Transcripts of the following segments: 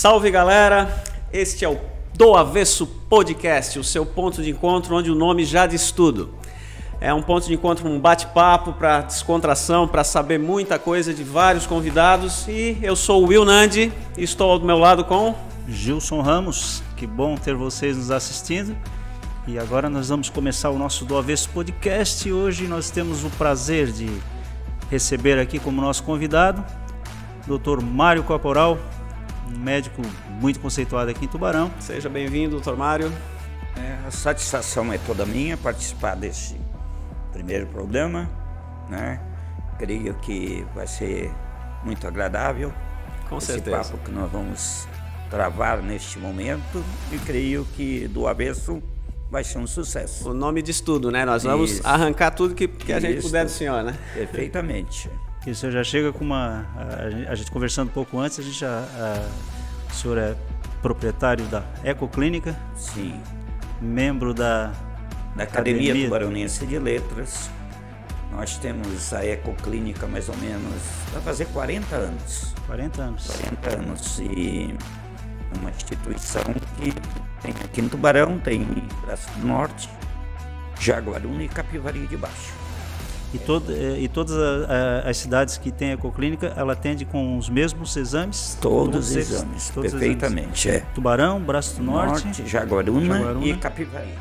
Salve galera, este é o Do Avesso Podcast, o seu ponto de encontro onde o nome já diz tudo. É um ponto de encontro, um bate-papo para descontração, para saber muita coisa de vários convidados. E eu sou o Will Nandi e estou ao meu lado com Gilson Ramos. Que bom ter vocês nos assistindo. E agora nós vamos começar o nosso Do Avesso Podcast. E hoje nós temos o prazer de receber aqui como nosso convidado Dr. Mário Caporal, um médico muito conceituado aqui em Tubarão. Seja bem-vindo, Dr. Mário. A satisfação é toda minha participar desse primeiro programa, né? Creio que vai ser muito agradável. Com esse certeza. Papo que nós vamos travar neste momento, e creio que Do Avesso vai ser um sucesso. O nome diz tudo, né? Nós vamos arrancar tudo que a gente puder do senhor, né? Perfeitamente. E o senhor já chega com uma... A gente conversando um pouco antes, o senhor é proprietário da Ecoclínica. Sim. Membro da Academia Tubaronense de Letras. Nós temos a Ecoclínica mais ou menos, vai fazer 40 anos. 40 anos. 40 anos. E uma instituição que tem aqui em Tubarão, tem em Braço do Norte, Jaguaruna e Capivari de Baixo. E todas as cidades que tem a Ecoclínica, ela atende com os mesmos exames? Todos os exames, perfeitamente. Tubarão, Braço do Norte, Jaguaruna e Capivari.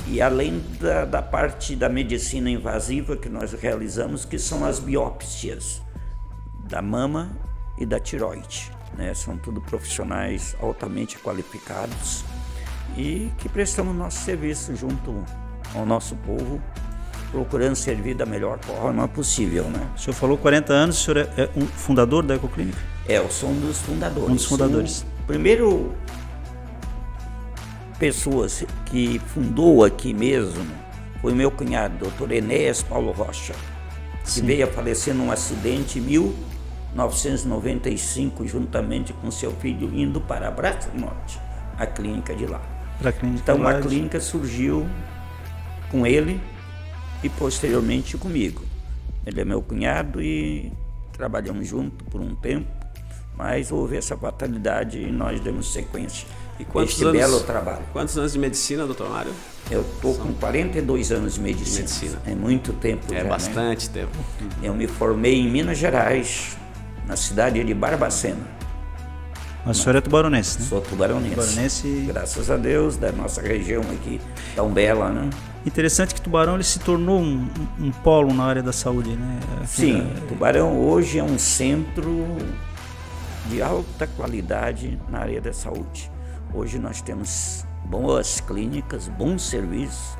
E além da parte da medicina invasiva que nós realizamos, que são as biópsias da mama e da tireoide, né? São tudo profissionais altamente qualificados e que prestamos nosso serviço junto ao nosso povo, procurando servir da melhor forma possível, né? O senhor falou 40 anos, o senhor é um fundador da Ecoclínica? Eu sou um dos fundadores. Um dos fundadores. O primeiro pessoas que fundou aqui mesmo foi meu cunhado, Dr. Enéas Paulo Rocha, que veio a falecer num acidente em 1995, juntamente com seu filho, indo para Braço do Norte, a clínica de lá. Então a clínica surgiu com ele e posteriormente comigo. Ele é meu cunhado e trabalhamos junto por um tempo, mas houve essa fatalidade e nós demos sequência. E belo trabalho. Quantos anos de medicina, doutor Mário? Eu estou com 42 anos de medicina. É muito tempo. É bastante tempo. Eu me formei em Minas Gerais, na cidade de Barbacena. Mas o senhor é tubaronense, né? Sou tubaronense. Graças a Deus, da nossa região aqui, tão bela, né? Interessante que Tubarão ele se tornou um polo na área da saúde, né? Sim, Tubarão hoje é um centro de alta qualidade na área da saúde. Hoje nós temos boas clínicas, bons serviços,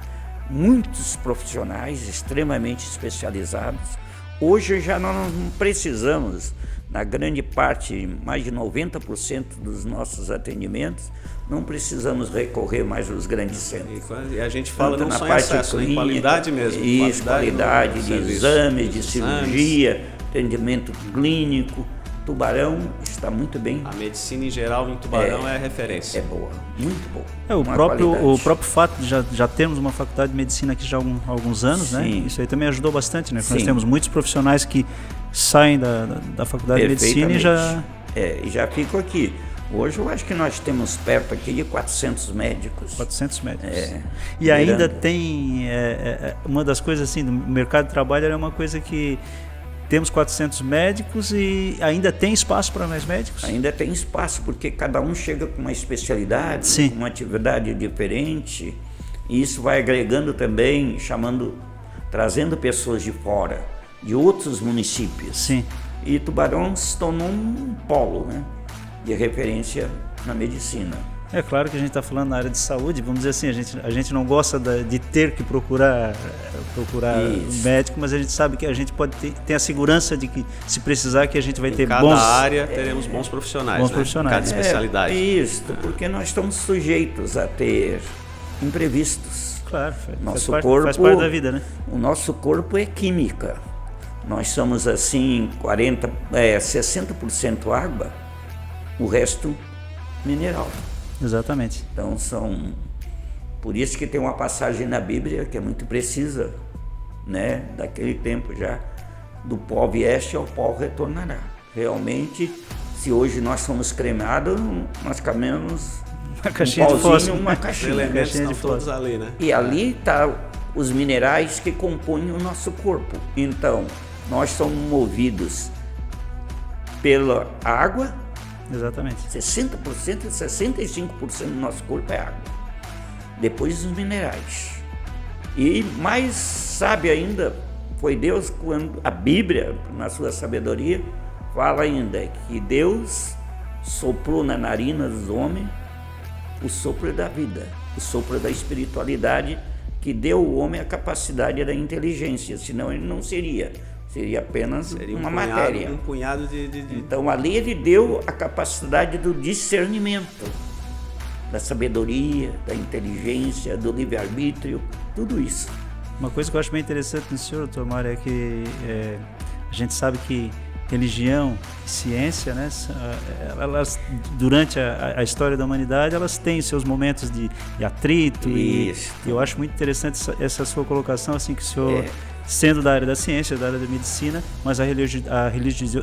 muitos profissionais extremamente especializados. Hoje já não precisamos, na grande parte, mais de 90% dos nossos atendimentos, não precisamos recorrer mais aos grandes centros. E a gente fala não só em acesso, em qualidade mesmo. Isso, qualidade de exames, de cirurgia, atendimento clínico. Tubarão está muito bem. A medicina em geral em Tubarão é referência. É boa, muito boa. O próprio fato de já termos uma faculdade de medicina aqui já há alguns anos, né? Isso aí também ajudou bastante, né? Nós temos muitos profissionais que saem da faculdade de medicina e já... e já ficam aqui. Hoje eu acho que nós temos perto aqui de 400 médicos. 400 médicos. E ainda tem... uma das coisas assim, do mercado de trabalho é uma coisa que... Temos 400 médicos e ainda tem espaço para mais médicos? Ainda tem espaço, porque cada um chega com uma especialidade, com uma atividade diferente. E isso vai agregando também, trazendo pessoas de fora, de outros municípios. Sim. E Tubarão se tornou um polo, né, de referência na medicina. É claro que a gente está falando na área de saúde, vamos dizer assim, a gente não gosta de ter que procurar médico, mas a gente sabe que a gente pode ter a segurança de que, se precisar, que a gente vai ter bons... Em cada área teremos bons profissionais, bons profissionais. Cada especialidade. Isso, porque nós estamos sujeitos a ter imprevistos. Claro, faz parte da vida, né? O nosso corpo é química. Nós somos assim, 60% água, o resto mineral. Exatamente. Então por isso que tem uma passagem na Bíblia que é muito precisa, né? Daquele tempo já, do pó vieste ao pó retornará. Realmente Se hoje nós somos cremados, nós comemos uma caixinha de fósforo. Uma Os caixinha. elementos estão todos ali, né? E ali tá os minerais que compõem o nosso corpo. Então, nós somos movidos pela água. Exatamente. 60% e 65% do nosso corpo é água. Depois os minerais. E mais sábio ainda foi Deus quando a Bíblia, na sua sabedoria, fala ainda que Deus soprou na narina dos homens o sopro da vida, o sopro da espiritualidade, que deu ao homem a capacidade da inteligência, senão ele não seria. Seria apenas uma matéria. Um punhado de... Então ali ele deu a capacidade do discernimento, da sabedoria, da inteligência, do livre-arbítrio, tudo isso. Uma coisa que eu acho bem interessante no senhor, doutor Mário, é que a gente sabe que religião e ciência, né, elas, durante a história da humanidade, elas têm seus momentos de atrito. Isso. E eu acho muito interessante essa sua colocação, assim, que o senhor, sendo da área da ciência, da área da medicina, mas a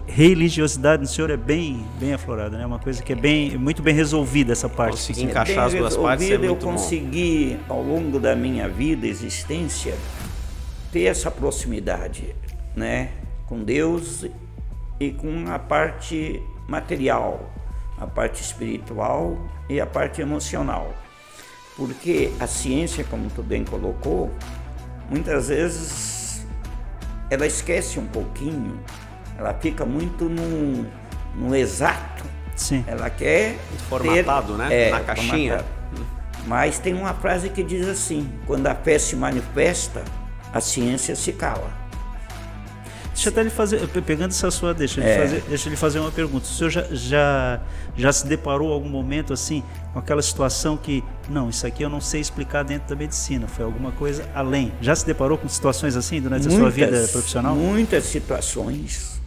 religiosidade do senhor é bem aflorada, né? Uma coisa que é muito bem resolvida, essa parte. Conseguir encaixar as duas partes é muito eu consegui, ao longo da minha vida, existência, ter essa proximidade, né, com Deus e com a parte material, a parte espiritual e a parte emocional. Porque a ciência, como tu bem colocou, muitas vezes ela esquece um pouquinho, ela fica muito no exato. Sim. Ela quer formatado, né? Na caixinha. Formatado. Mas tem uma frase que diz assim: quando a fé se manifesta, a ciência se cala. Deixa eu até lhe fazer, pegando essa sua, deixa eu lhe fazer uma pergunta. O senhor já se deparou algum momento assim com aquela situação que, não, isso aqui eu não sei explicar dentro da medicina, foi alguma coisa além? Já se deparou com situações assim durante a sua vida profissional? Muitas situações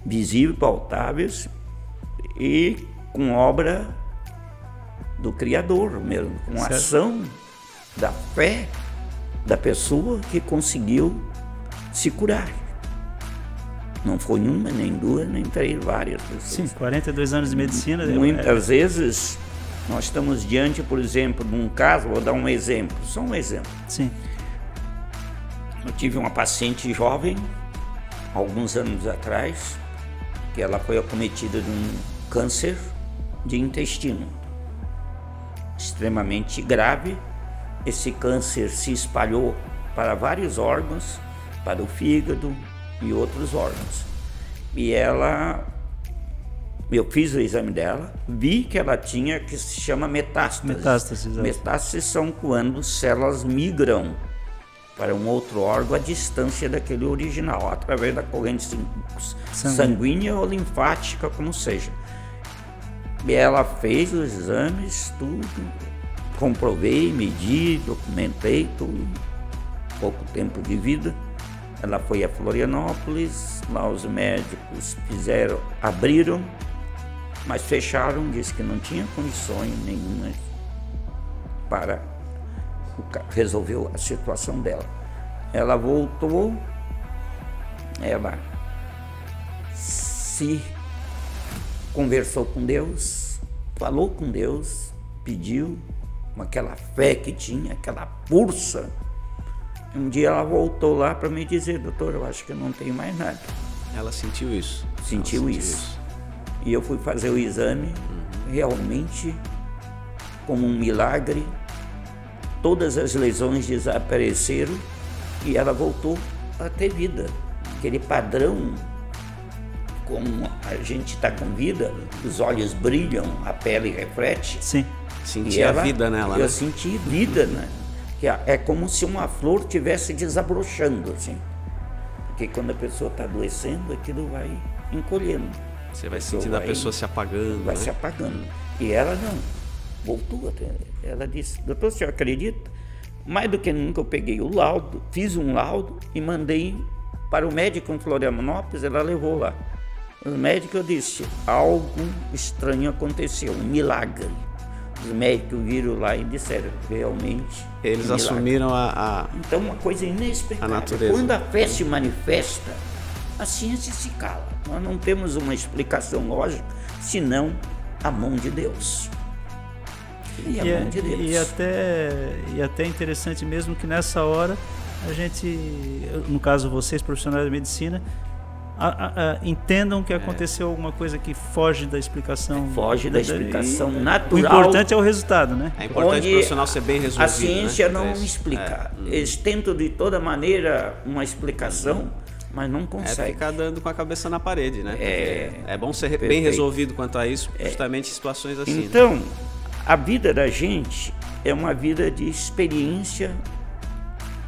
visíveis, palpáveis e com obra do Criador mesmo, com a ação da fé da pessoa que conseguiu se curar. Não foi uma, nem duas, nem três, várias pessoas. Sim, 42 anos de medicina. Muitas vezes nós estamos diante, por exemplo, de um caso, vou dar um exemplo, só um exemplo. Sim. Eu tive uma paciente jovem, alguns anos atrás, que ela foi acometida de um câncer de intestino, extremamente grave. Esse câncer se espalhou para vários órgãos, para o fígado e outros órgãos. E eu fiz o exame dela, vi que ela tinha, que se chama metástase. Metástases são quando células migram para um outro órgão à distância daquele original, através da corrente sanguínea ou linfática, como seja. E ela fez os exames, tudo. Comprovei, medi, documentei tudo, pouco tempo de vida. Ela foi a Florianópolis, lá os médicos abriram, mas fecharam, disse que não tinha condições nenhuma para resolver a situação dela. Ela voltou, ela se conversou com Deus, falou com Deus, pediu, com aquela fé que tinha, aquela força. Um dia ela voltou lá para me dizer: doutor, eu acho que eu não tenho mais nada. Ela sentiu isso? Sentiu isso. E eu fui fazer o exame, realmente, como um milagre, todas as lesões desapareceram e ela voltou a ter vida. Aquele padrão, como a gente está com vida, os olhos brilham, a pele reflete. Sim. Senti a vida nela, né? Eu senti vida, né? Que é como se uma flor estivesse desabrochando, assim. Porque quando a pessoa está adoecendo, aquilo vai encolhendo. Você vai sentindo a pessoa se apagando. Vai se apagando. E ela não. Voltou até. Ela disse: doutor, o senhor acredita? Mais do que nunca eu peguei o laudo, fiz um laudo e mandei para o médico em Florianópolis, ela levou lá. O médico, eu disse: algo estranho aconteceu, um milagre. Os médicos viram lá e disseram: realmente. Eles assumiram a Então, uma coisa inexplicável. A natureza. Quando a fé se manifesta, a ciência se cala. Nós não temos uma explicação lógica, senão a mão de Deus. E a mão de Deus. E até interessante mesmo que nessa hora a gente, no caso vocês, profissionais da medicina, entendam que aconteceu alguma coisa que foge da explicação. Foge da explicação natural. O importante é o resultado, né? É importante o profissional ser bem resolvido. A ciência, né? Não isso. explica. Eles tentam de toda maneira uma explicação, mas não conseguem. É ficar dando com a cabeça na parede, né? É bom ser bem resolvido quanto a isso, justamente em situações assim. Então, né? A vida da gente é uma vida de experiência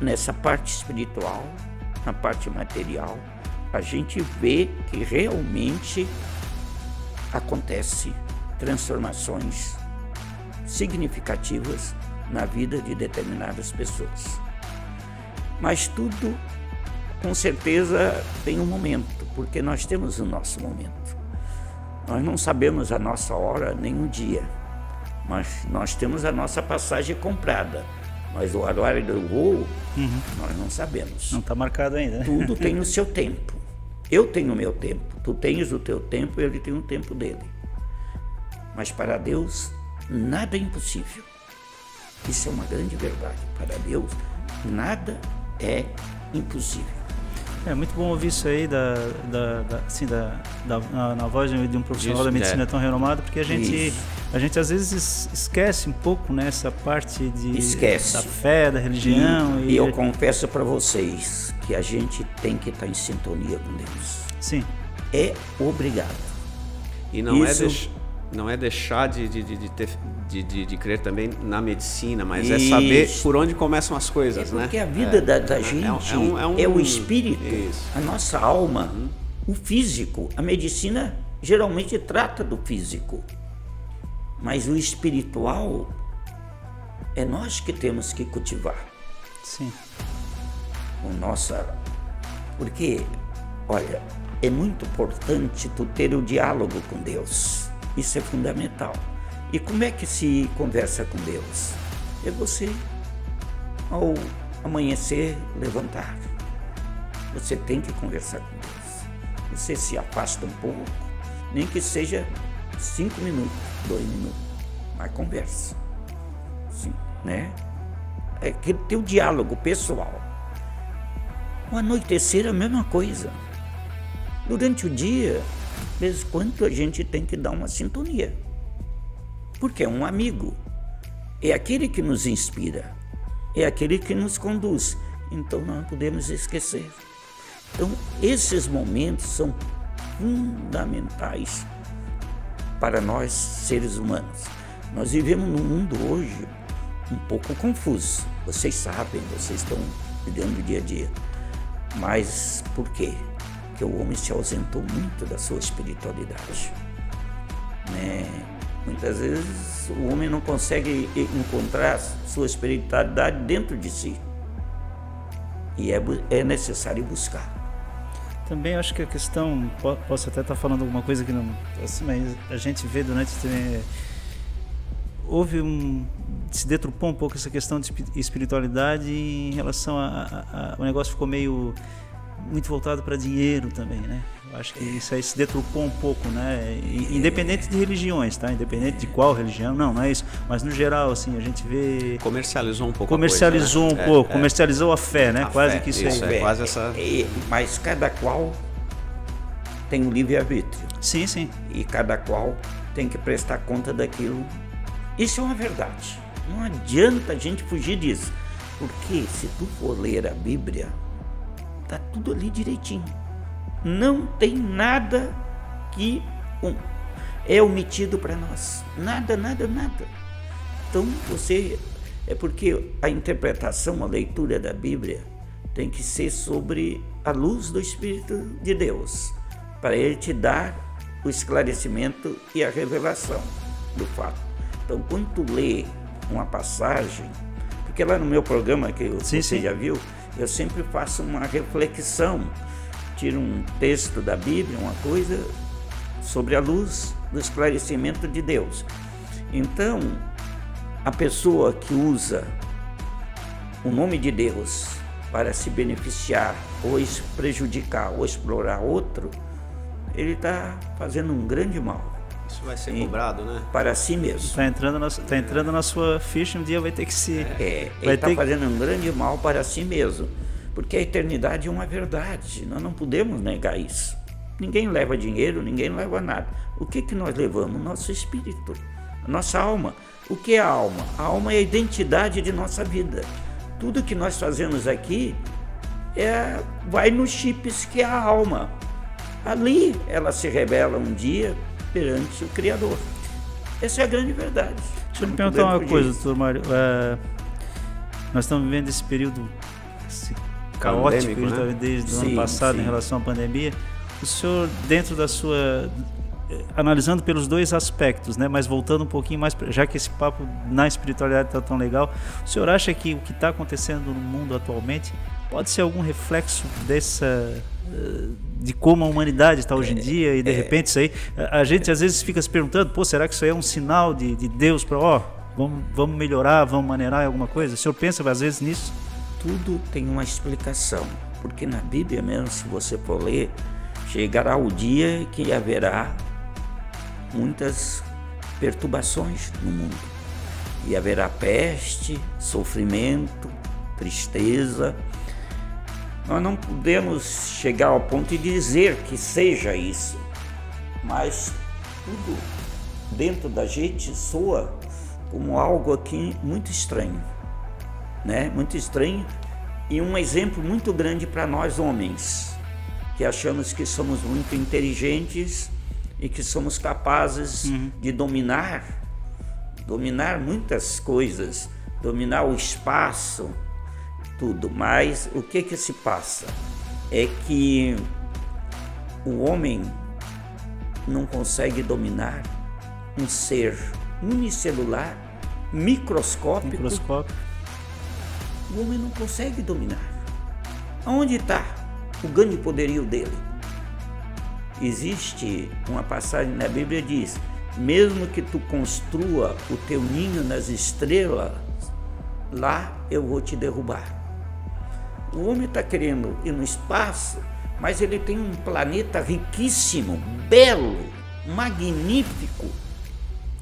nessa parte espiritual, na parte material. A gente vê que realmente acontece transformações significativas na vida de determinadas pessoas. Mas tudo, com certeza, tem um momento, porque nós temos o nosso momento. Nós não sabemos a nossa hora nem o dia, mas nós temos a nossa passagem comprada. Mas o horário do voo, nós não sabemos. Não está marcado ainda. Tudo tem o seu tempo. Eu tenho o meu tempo, tu tens o teu tempo, ele tem o tempo dele. Mas para Deus, nada é impossível. Isso é uma grande verdade. Para Deus, nada é impossível. É muito bom ouvir isso aí na voz de um profissional da medicina tão renomado, porque a gente às vezes esquece um pouco, né, essa parte da fé, da religião. E eu confesso para vocês que a gente tem que estar em sintonia com Deus. Sim. É obrigado. E não é deixar de crer também na medicina, mas é saber por onde começam as coisas, né? Porque a vida da gente é o espírito, a nossa alma, o físico. A medicina geralmente trata do físico, mas o espiritual é nós que temos que cultivar. Sim. Porque, olha, é muito importante tu ter o diálogo com Deus. Isso é fundamental. E como é que se conversa com Deus? É você, ao amanhecer, levantar. Você tem que conversar com Deus. Você se afasta um pouco, nem que seja 5 minutos, 2 minutos, mas conversa. Sim, né? É que ter o diálogo pessoal. O anoitecer é a mesma coisa. Durante o dia, de vez em quando a gente tem que dar uma sintonia. Porque é um amigo. É aquele que nos inspira. É aquele que nos conduz. Então não podemos esquecer. Então esses momentos são fundamentais para nós seres humanos. Nós vivemos num mundo hoje um pouco confuso. Vocês sabem, vocês estão vivendo o dia a dia. Mas por quê? Porque o homem se ausentou muito da sua espiritualidade, né? Muitas vezes o homem não consegue encontrar sua espiritualidade dentro de si, e é necessário buscar. Também acho que a questão, posso até estar falando alguma coisa que não, assim, mas a gente vê durante se deturpou um pouco essa questão de espiritualidade em relação o negócio ficou muito voltado para dinheiro também, né? Eu acho que isso aí se deturpou um pouco, né? Independente de religiões, tá? Independente de qual religião, não é isso. Mas no geral, assim, a gente vê... Comercializou um pouco Comercializou a coisa, um pouco, comercializou a fé, né? A quase fé, que isso aí. Quase essa... Mas cada qual tem um livre-arbítrio. Sim, sim. E cada qual tem que prestar conta daquilo. Isso é uma verdade. Não adianta a gente fugir disso. Porque se tu for ler a Bíblia, tá tudo ali direitinho. Não tem nada que é omitido para nós. Nada. Então é porque a interpretação, a leitura da Bíblia tem que ser sobre a luz do Espírito de Deus, para ele te dar o esclarecimento e a revelação do fato. Então, quando tu lê uma passagem, porque lá no meu programa, que você já viu, eu sempre faço uma reflexão, tiro um texto da Bíblia, uma coisa, sobre a luz do esclarecimento de Deus. Então, a pessoa que usa o nome de Deus para se beneficiar, ou prejudicar, ou explorar outro, ele está fazendo um grande mal. Isso vai ser cobrado, né? Para si mesmo. Está entrando na sua ficha, um dia vai ter que se... Ele está fazendo um grande mal para si mesmo, porque a eternidade é uma verdade, nós não podemos negar isso. Ninguém leva dinheiro, ninguém leva nada. O que nós levamos? Nosso espírito, nossa alma. O que é a alma? A alma é a identidade de nossa vida. Tudo que nós fazemos aqui vai nos chips que é a alma. Ali ela se revela um dia perante o Criador. Essa é a grande verdade. Deixa eu me perguntar uma coisa, doutor Mário. Nós estamos vivendo esse período caótico, né? Desde o ano passado, em relação à pandemia. O senhor, dentro da sua... analisando pelos dois aspectos, né? Mas voltando um pouquinho mais, já que esse papo na espiritualidade está tão legal, o senhor acha que o que está acontecendo no mundo atualmente pode ser algum reflexo de como a humanidade está hoje em dia, e de repente isso aí, a gente às vezes fica se perguntando, pô, será que isso aí é um sinal de Deus para, vamos melhorar, vamos maneirar alguma coisa? O senhor pensa às vezes nisso? Tudo tem uma explicação, porque na Bíblia mesmo, se você for ler, chegará o dia que haverá muitas perturbações no mundo, e haverá peste, sofrimento, tristeza. Nós não podemos chegar ao ponto de dizer que seja isso, mas tudo dentro da gente soa como algo aqui muito estranho, né? Muito estranho, e um exemplo muito grande para nós homens, que achamos que somos muito inteligentes e que somos capazes de dominar muitas coisas, dominar o espaço, tudo. Mas o que se passa é que o homem não consegue dominar um ser unicelular, microscópico. O homem não consegue dominar. Aonde está o grande poderio dele? Existe uma passagem na Bíblia que diz: mesmo que tu construa o teu ninho nas estrelas, lá eu vou te derrubar. O homem está querendo ir no espaço, mas ele tem um planeta riquíssimo, belo, magnífico,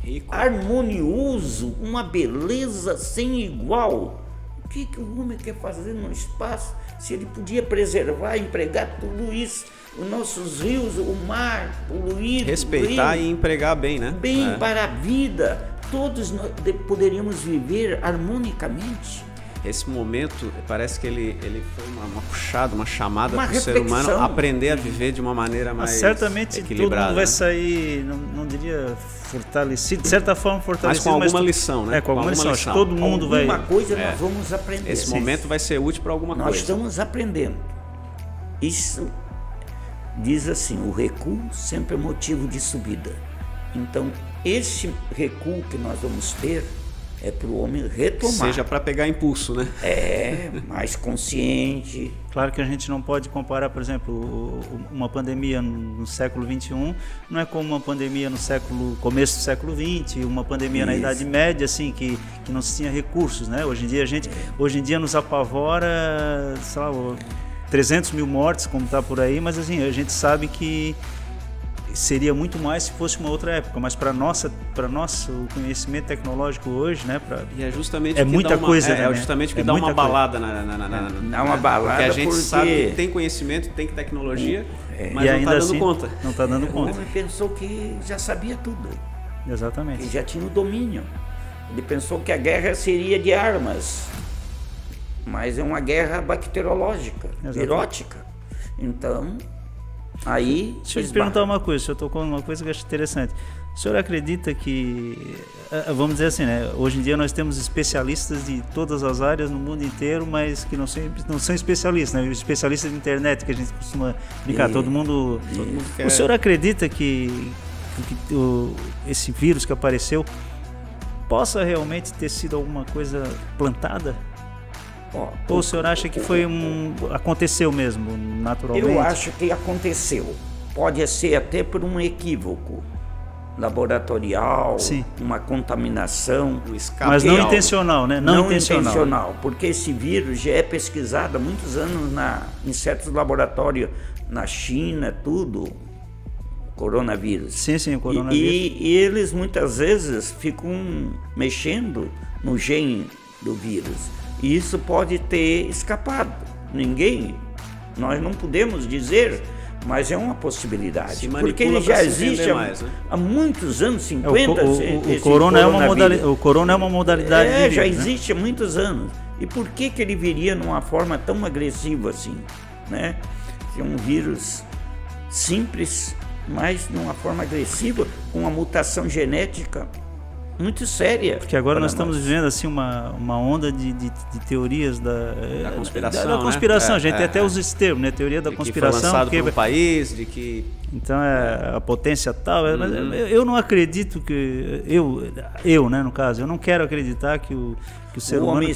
rico, harmonioso, uma beleza sem igual. O que o homem quer fazer no espaço se ele podia preservar, empregar tudo isso? Os nossos rios, o mar poluído, respeitar e empregar bem, né? Bem para a vida. Todos nós poderíamos viver harmonicamente. Esse momento parece que ele foi uma puxada, uma chamada para o ser humano aprender a viver de uma maneira mais certamente equilibrada. Todo mundo vai sair, não diria fortalecido, de certa forma fortalecido, mas com alguma lição, né? Com alguma lição. Todo mundo vai... Alguma coisa nós vamos aprender. Esse momento vai ser útil para alguma coisa. Nós estamos aprendendo. Isso diz assim: o recuo sempre é motivo de subida. Então, esse recuo que nós vamos ter é para o homem retomar. Seja para pegar impulso, né? Mais consciente. Claro que a gente não pode comparar, por exemplo, uma pandemia no século XXI não é como uma pandemia no começo do século XX, uma pandemia na Idade Média, assim, que não se tinha recursos, né? Hoje em dia nos apavora, sei lá, 300 mil mortes, como está por aí, mas assim, a gente sabe que seria muito mais se fosse uma outra época, mas para nosso conhecimento tecnológico hoje, né? E é justamente é muita coisa, né? É justamente o que dá uma balada dá uma balada, porque a gente sabe que tem conhecimento, tem tecnologia, mas e não ainda está dando assim, conta. Não está dando conta. O homem pensou que já sabia tudo. Exatamente. Que já tinha o domínio. Ele pensou que a guerra seria de armas, mas é uma guerra bacteriológica, virótica. Então, aí... Deixa eu te perguntar uma coisa, o senhor tocou numa coisa que eu acho interessante. O senhor acredita que, vamos dizer assim, né? Hoje em dia nós temos especialistas de todas as áreas no mundo inteiro, mas que não são especialistas, né? Especialistas de internet, que a gente costuma brincar, todo mundo quer. O senhor acredita que esse vírus que apareceu possa realmente ter sido alguma coisa plantada? Ou o senhor acha que aconteceu mesmo, naturalmente? Eu acho que aconteceu. Pode ser até por um equívoco. laboratorial, Sim. uma contaminação. Mas não intencional, né? Não intencional, porque esse vírus já é pesquisado há muitos anos em certos laboratórios na China, tudo, coronavírus. Sim, o coronavírus. E eles muitas vezes ficam mexendo no gene do vírus. E isso pode ter escapado. Nós não podemos dizer, mas é uma possibilidade. Porque ele já existe há muitos anos, 50 o corona é uma modalidade. Já existe há muitos anos. E por que ele viria numa forma tão agressiva assim? Né? É um vírus simples, mas numa forma agressiva, com uma mutação genética muito séria. Porque agora nós estamos vivendo assim uma onda de teorias da conspiração. Da conspiração, né? A gente tem até os termos, né? Teoria da conspiração. Que foi lançado por um país, de que... Então a potência tal. Mas eu não acredito que... Eu, né, no caso, eu não quero acreditar que o ser humano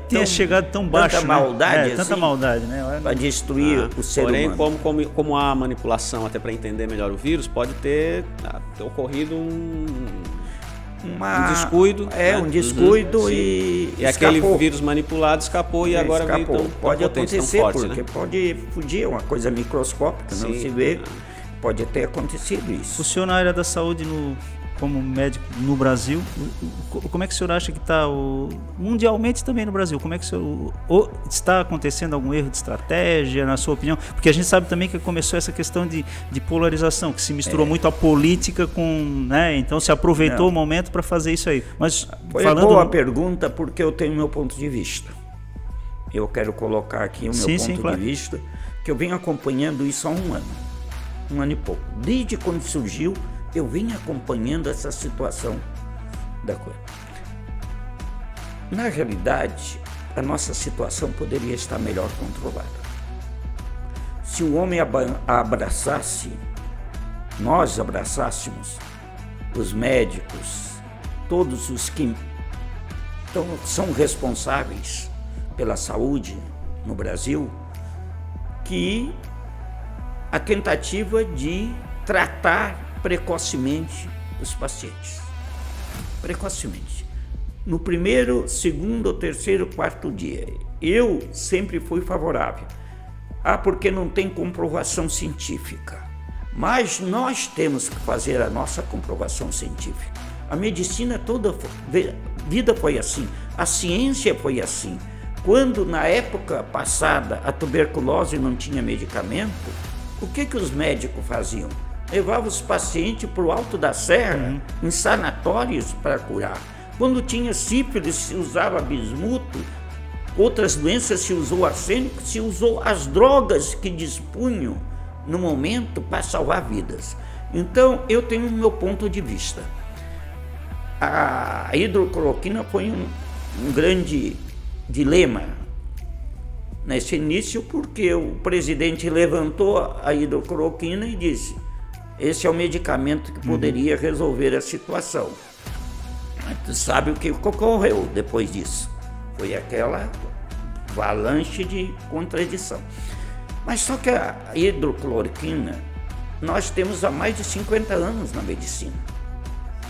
tenha chegado tão baixo. Tanta maldade, né? Tanta maldade, né? Para destruir o ser humano. Porém, como há manipulação, até para entender melhor o vírus, pode ter ocorrido um descuido. Um descuido e aquele vírus manipulado escapou e agora veio tão pode potente, acontecer, tão forte, porque né? pode fugir, é uma coisa microscópica, não se vê. Pode ter acontecido isso. O senhor na área da saúde, como médico no Brasil, como é que o senhor acha que está mundialmente também no Brasil? Como é que o senhor está acontecendo algum erro de estratégia, na sua opinião? Porque a gente sabe também que começou essa questão de polarização, que se misturou muito a política com, né? Então se aproveitou o momento para fazer isso aí. Mas foi boa pergunta, porque eu tenho meu ponto de vista. Eu quero colocar aqui o meu ponto de vista, que eu venho acompanhando isso há um ano e pouco. Desde quando surgiu, eu venho acompanhando essa situação da coisa. Na realidade, a nossa situação poderia estar melhor controlada. Se o homem nós abraçássemos os médicos, todos os que são responsáveis pela saúde no Brasil, que a tentativa de tratar precocemente os pacientes. Precocemente. No primeiro, segundo, terceiro, quarto dia. Eu sempre fui favorável. Porque não tem comprovação científica. Mas nós temos que fazer a nossa comprovação científica. A medicina toda, a vida foi assim. A ciência foi assim. Quando, na época passada, a tuberculose não tinha medicamento, o que os médicos faziam? Levavam os pacientes para o alto da serra, em sanatórios para curar. Quando tinha sífilis, se usava bismuto, outras doenças se usou arsênico, se usou as drogas que dispunham no momento para salvar vidas. Então, eu tenho o meu ponto de vista. A hidrocloroquina foi um grande dilema nesse início, porque o presidente levantou a hidrocloroquina e disse: esse é o medicamento que poderia resolver a situação. Mas tu sabe o que ocorreu depois disso? Foi aquela avalanche de contradição. Mas só que a hidrocloroquina, nós temos há mais de 50 anos na medicina.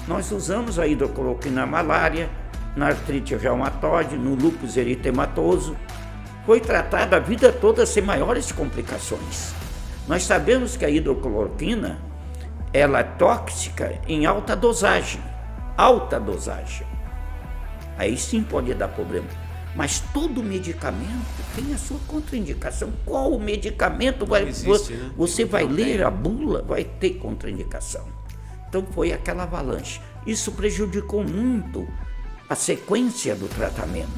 Nós usamos a hidrocloroquina na malária, na artrite reumatoide, no lúpus eritematoso. Foi tratada a vida toda sem maiores complicações. Nós sabemos que a hidrocloroquina, ela é tóxica em alta dosagem. Alta dosagem. Aí sim pode dar problema. Mas todo medicamento tem a sua contraindicação. Qual o medicamento você vai ler a bula, vai ter contraindicação. Então foi aquela avalanche. Isso prejudicou muito a sequência do tratamento,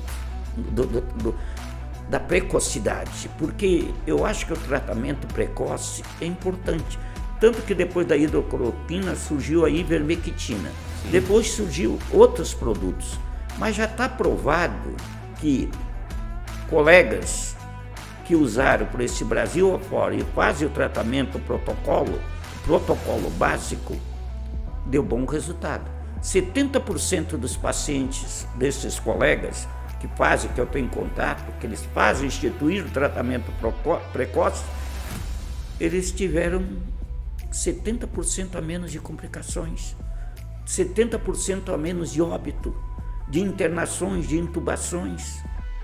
da precocidade, porque eu acho que o tratamento precoce é importante. Tanto que depois da hidrocloroquina surgiu a ivermectina. Depois surgiu outros produtos. Mas já está provado que colegas que usaram por esse Brasil afora e fazem o tratamento protocolo básico, deu bom resultado. 70% dos pacientes desses colegas que eu tenho contato, que eles fazem instituir o tratamento precoce, eles tiveram 70% a menos de complicações. 70% a menos de óbito, de internações, de intubações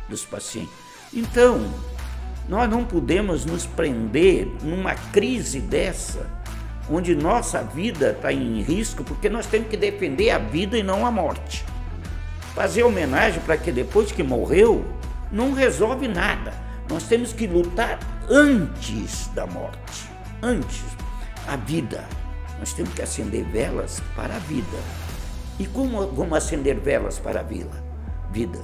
dos pacientes. Então, nós não podemos nos prender numa crise dessa, onde nossa vida está em risco, porque nós temos que defender a vida e não a morte. Fazer homenagem para que depois que morreu, não resolve nada. Nós temos que lutar antes da morte, antes a vida. Nós temos que acender velas para a vida. E como vamos acender velas para a vida?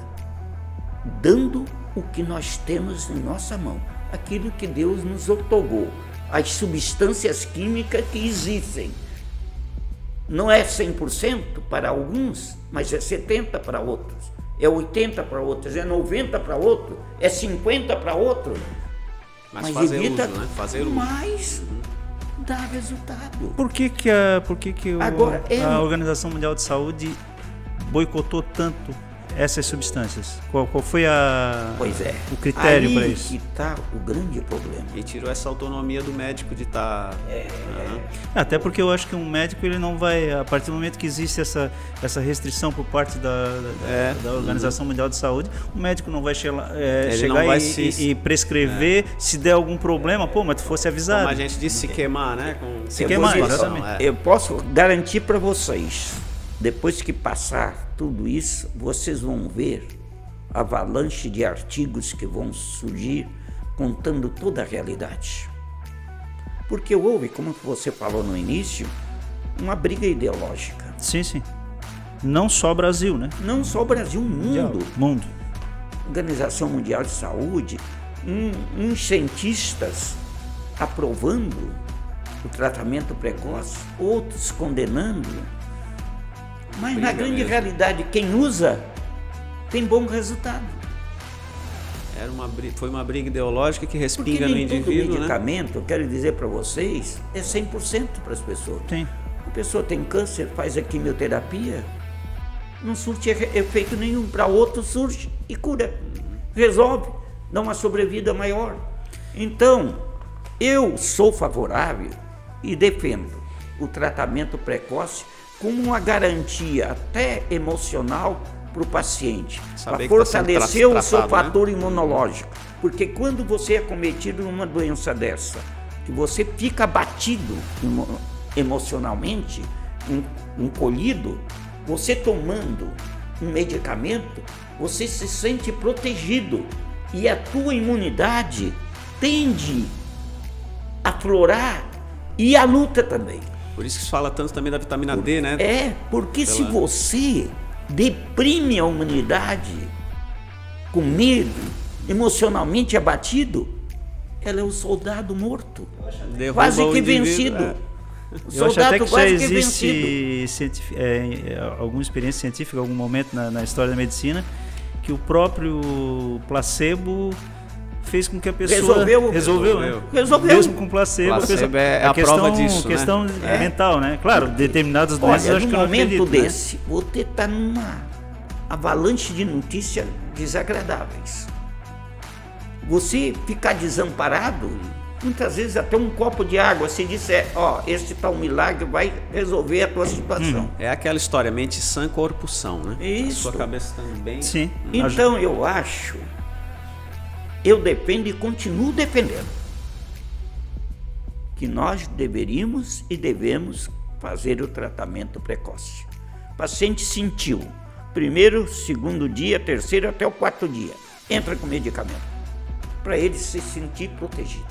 Dando o que nós temos em nossa mão, aquilo que Deus nos outorgou, as substâncias químicas que existem. Não é 100% para alguns, mas é 70% para outros, é 80% para outros, é 90% para outros, é 50% para outros. Mas fazer evita uso, né? Fazer uso. mais dá resultado. Por que Agora, a Organização Mundial de Saúde boicotou tanto essas substâncias? Qual foi o critério para isso? Aí que está o grande problema. E tirou essa autonomia do médico de estar... Até porque eu acho que um médico, ele não vai, a partir do momento que existe essa restrição por parte da Organização Mundial de Saúde, o médico não vai chegar e prescrever se der algum problema. Pô, mas tu fosse avisado. Como a gente disse, se queimar, né? Se queimar, exatamente. Eu posso garantir para vocês, depois que passar tudo isso, vocês vão ver a avalanche de artigos que vão surgir contando toda a realidade. Porque houve, como você falou no início, uma briga ideológica. Sim, sim. Não só Brasil, né? Não só Brasil, mundo. Organização Mundial de Saúde, uns cientistas aprovando o tratamento precoce, outros condenando. Mas na grande realidade, quem usa tem bom resultado. Foi uma briga ideológica que respinga porque no indivíduo, todo medicamento, né? Eu quero dizer para vocês, é 100% para as pessoas. Sim. A pessoa tem câncer, faz a quimioterapia, não surte efeito nenhum. Para outro surge e cura, resolve, dá uma sobrevida maior. Então, eu sou favorável e defendo o tratamento precoce como uma garantia até emocional para o paciente, para fortalecer o seu fator imunológico. Porque quando você é cometido numa doença dessa, que você fica abatido emocionalmente, encolhido, você tomando um medicamento, você se sente protegido e a tua imunidade tende a aflorar e a luta também. Por isso que se fala tanto também da vitamina D, né? Porque se você deprime a humanidade com medo, emocionalmente abatido, ela é o soldado morto, quase que vencido. Eu acho até que já existe alguma experiência científica, em algum momento na história da medicina, que o próprio placebo fez com que a pessoa resolveu. Mesmo com placebo a prova disso, questão mental, né? Claro, determinadas doenças eu acho que eu não acredito. No momento desse, você está numa avalanche de notícias desagradáveis. Você ficar desamparado, muitas vezes até um copo de água, se disser, este tal milagre vai resolver a tua situação. É aquela história, mente sã, corpo são, né? Isso. A sua cabeça também. Sim. Então eu defendo e continuo defendendo que nós deveríamos e devemos fazer o tratamento precoce. O paciente sentiu, primeiro, segundo dia, terceiro até o quarto dia, entra com medicamento, para ele se sentir protegido.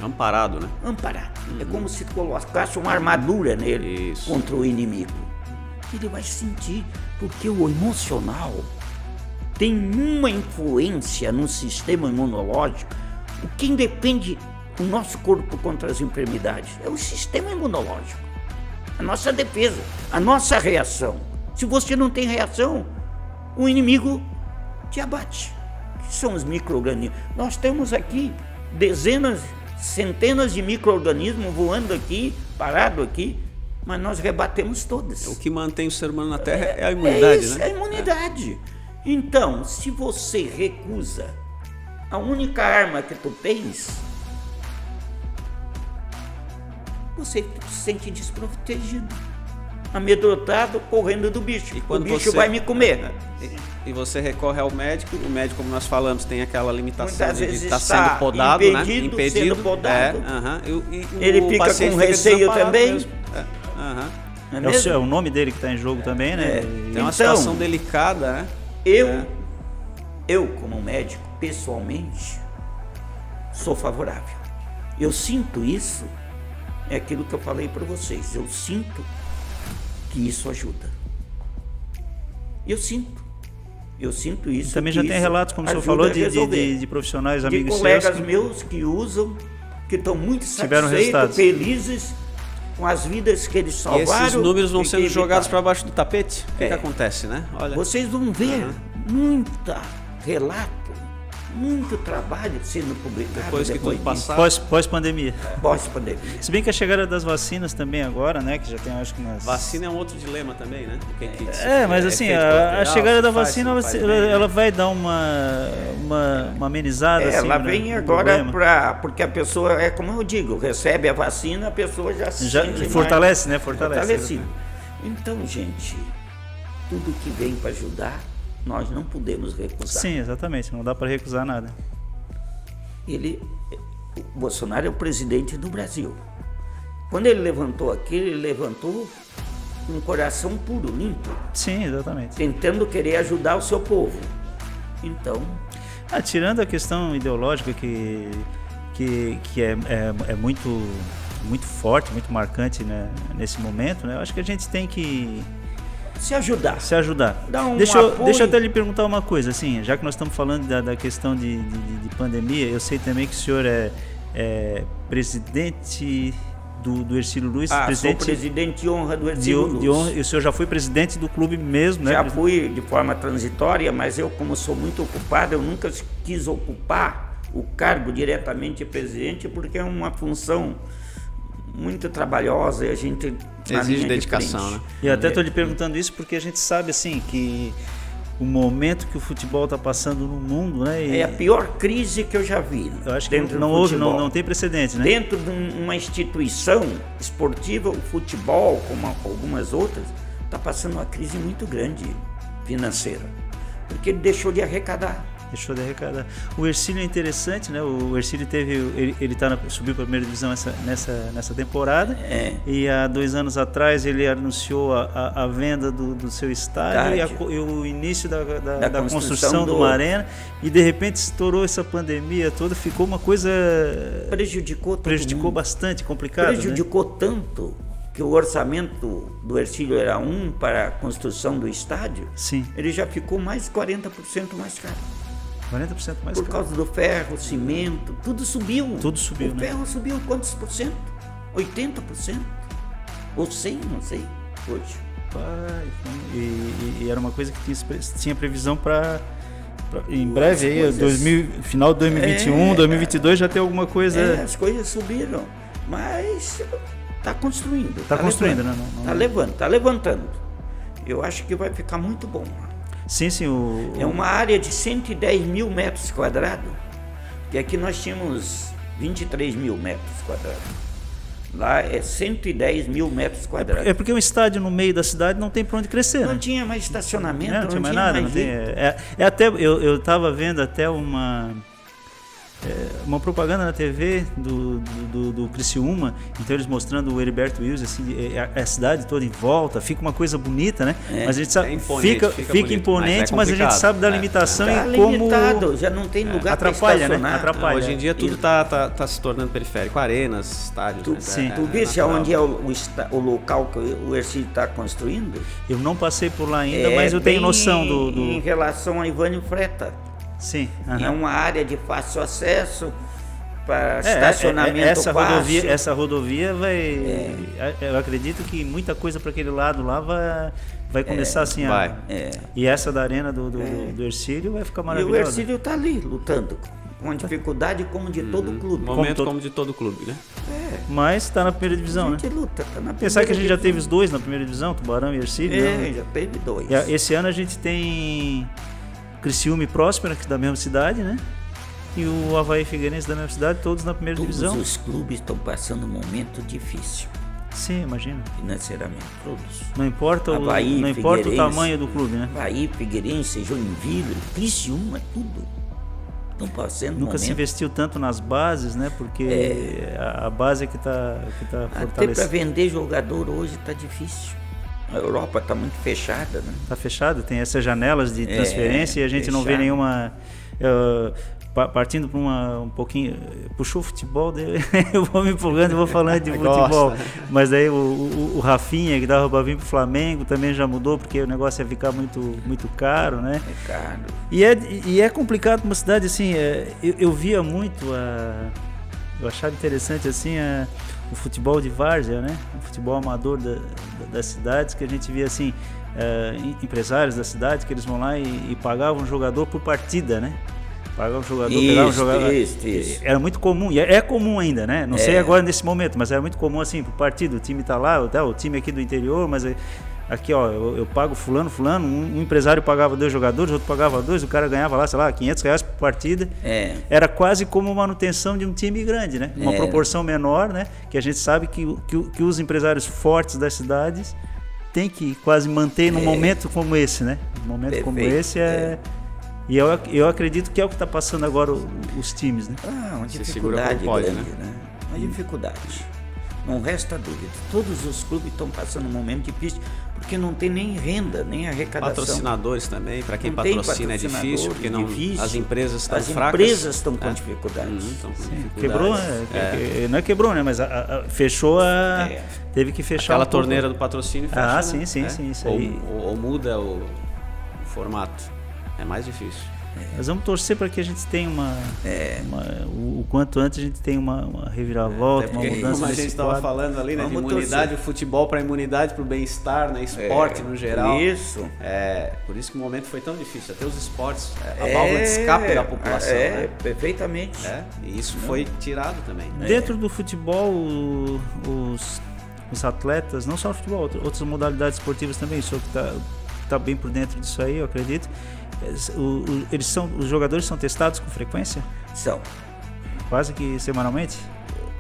Amparado, né? Amparado. É como se colocasse uma armadura nele contra o inimigo. Ele vai sentir, porque o emocional tem uma influência no sistema imunológico. Quem defende o nosso corpo contra as enfermidades é o sistema imunológico, a nossa defesa, a nossa reação. Se você não tem reação, o inimigo te abate. Que são os micro-organismos? Nós temos aqui dezenas, centenas de micro-organismos voando aqui, parado aqui, mas nós rebatemos todas. O que mantém o ser humano na Terra é a imunidade, né? É a imunidade. Então, se você recusa a única arma que tu tens, você se sente desprotegido. amedrontado, correndo do bicho. E quando o bicho vai me comer. E você recorre ao médico, o médico, como nós falamos, tem aquela limitação Muitas de vezes estar está sendo podado, impedido, né? sendo podado. Ele fica com receio também. É o nome dele que está em jogo também, né? Tem uma situação delicada, né? Eu, como médico, pessoalmente, sou favorável. Eu sinto isso, é aquilo que eu falei para vocês, eu sinto que isso ajuda. Eu sinto isso. Também já tem relatos, como o senhor falou, de profissionais, amigos seus. De colegas meus que usam, que estão muito satisfeitos, felizes com as vidas que eles salvaram. E esses números vão sendo jogados para baixo do tapete? O que acontece, né? Olha. Vocês vão ver muita relato, muito trabalho sendo publicado. Depois que tudo passar. Pós-pandemia. Pós-pandemia. Se bem que a chegada das vacinas também agora, né? Que já tem, acho que umas... Vacina é um outro dilema também, né? Mas assim, a chegada da vacina, ela vai dar uma amenizada. Ela vem agora porque a pessoa, como eu digo, recebe a vacina, a pessoa já se sente fortalece, mais, né? Fortalece. Então, gente, tudo que vem para ajudar, nós não podemos recusar. Sim, exatamente, não dá para recusar nada. O Bolsonaro é o presidente do Brasil. Quando ele levantou aquilo, ele levantou com um coração puro, limpo. Sim, exatamente. Tentando querer ajudar o seu povo. Então... tirando a questão ideológica que é muito forte, muito marcante, né, nesse momento, né, eu acho que a gente tem que... Se ajudar. Deixa eu até lhe perguntar uma coisa, assim, já que nós estamos falando da questão de pandemia, eu sei também que o senhor é presidente do Hercílio Luz. Sou presidente de honra do Hercílio Luz. E o senhor já foi presidente do clube mesmo, né? Já fui de forma transitória, mas eu, como sou muito ocupado, eu nunca quis ocupar o cargo diretamente de presidente, porque é uma função muito trabalhosa e a gente exige dedicação, né? E até estou lhe perguntando isso porque a gente sabe assim que o momento que o futebol está passando no mundo, né? É a pior crise que eu já vi. Eu acho que não tem precedente, né? Dentro de uma instituição esportiva, o futebol, como algumas outras, está passando uma crise muito grande financeira, porque ele deixou de arrecadar. O Hercílio é interessante, né? O Hercílio ele subiu para a primeira divisão nessa temporada. E há 2 anos atrás ele anunciou a venda do seu estádio e o início da construção de uma arena. E de repente estourou essa pandemia toda, ficou uma coisa... Prejudicou bastante, complicado. Prejudicou, né? Tanto que o orçamento do Hercílio era 1 para a construção do estádio. Sim. Ele já ficou mais 40% mais caro. 40% mais por causa do ferro, cimento, tudo subiu. O ferro subiu quantos por cento? 80%? Ou 100%, não sei, hoje. E era uma coisa que tinha previsão para em breve, aí, final de 2021, 2022 já ter alguma coisa... as coisas subiram, mas está construindo. Está construindo, né? Está levantando. Eu acho que vai ficar muito bom. Sim. É uma área de 110 mil metros quadrados, e aqui nós tínhamos 23 mil metros quadrados. Lá é 110 mil metros quadrados. É porque um estádio no meio da cidade não tem para onde crescer, não tinha mais estacionamento, não tinha mais nada. Eu estava vendo até uma propaganda na TV do Criciúma, então eles mostrando o Heriberto Wilson, assim, a cidade toda em volta, fica uma coisa bonita, né? Mas a gente sabe, fica imponente, mas a gente sabe da limitação e como já não tem lugar atrapalha, para estacionar. Né? Atrapalha. Hoje em dia tudo tá se tornando periférico, arenas, estádios. Tu viste onde é o local que o Hercílio está construindo? Eu não passei por lá ainda, mas eu tenho noção em relação a Ivânio Freta. Sim. É uma área de fácil acesso para estacionamento fácil. Essa rodovia vai... Eu acredito que muita coisa para aquele lado lá vai começar assim. E essa da arena do Hercílio vai ficar maravilhosa. E o Hercílio está ali lutando com a dificuldade como de todo clube. Como de todo clube, né? Mas está na primeira divisão, né? A gente luta, tá na Pensar que a gente já teve os 2 na primeira divisão, Tubarão e Hercílio. Já teve 2. Esse ano a gente tem Criciúma e Próspera, que é da mesma cidade, né? E o Avaí Figueirense da mesma cidade, todos na primeira divisão. Todos os clubes estão passando um momento difícil. Sim, imagina. Financeiramente, todos. Não importa, Avaí, não importa o Figueirense, tamanho do clube, né? Avaí, Figueirense, Joinville, Criciúma, tudo. Estão passando Nunca se investiu tanto nas bases, né? Porque a base é que está Até fortalecida. para vender jogador hoje está difícil. A Europa está muito fechada, né? Está fechado, tem essas janelas de transferência e a gente não vê fechado. nenhuma... partindo para um pouquinho... Puxou o futebol, eu vou me empolgando, eu vou falando de futebol. Mas daí o Rafinha, que dava para vir para o Flamengo, também já mudou, porque o negócio ia ficar muito caro, né? É caro. E é complicado uma cidade assim, eu via muito, eu achava interessante assim o futebol de várzea, né? O futebol amador das cidades, que a gente via assim, empresários da cidade que eles vão lá e pagavam um jogador por partida, né? Pagavam um jogador, pegavam um jogador. Isso. Era muito comum, e é comum ainda, né? Não sei agora nesse momento, mas era muito comum assim, por partida, o time tá lá, o time aqui do interior, mas aqui, ó, eu pago fulano, um empresário pagava 2 jogadores, outro pagava 2, o cara ganhava lá, sei lá, R$500 por partida. Era quase como manutenção de um time grande, né? Uma proporção menor, né? Que a gente sabe que os empresários fortes das cidades têm que quase manter num momento como esse, né? Um momento como esse E eu acredito que é o que está passando agora os times, né? Uma dificuldade grande, né? Uma dificuldade. Não resta dúvida. Todos os clubes estão passando um momento difícil porque não tem nem renda, nem arrecadação. Patrocinadores também, para quem não patrocina é difícil, porque não, as empresas estão fracas. As empresas estão com dificuldades. Quebrou, não é quebrou, né? Mas fechou teve que fechar aquela torneira do patrocínio fecha. Sim, isso aí. Ou muda o formato. É mais difícil. Nós vamos torcer para que a gente tenha o quanto antes a gente tenha uma reviravolta, uma mudança. Como a gente estava falando ali, né, de imunidade, o futebol para imunidade, para o bem-estar, né, esporte no geral. Isso. Por isso que o momento foi tão difícil. Até os esportes, a válvula de escape da população. Né? Perfeitamente. E isso foi tirado também. Dentro do futebol, os atletas, não só o futebol, outras modalidades esportivas também, o senhor que está bem por dentro disso aí, eu acredito. Os jogadores são testados com frequência? São. Quase que semanalmente?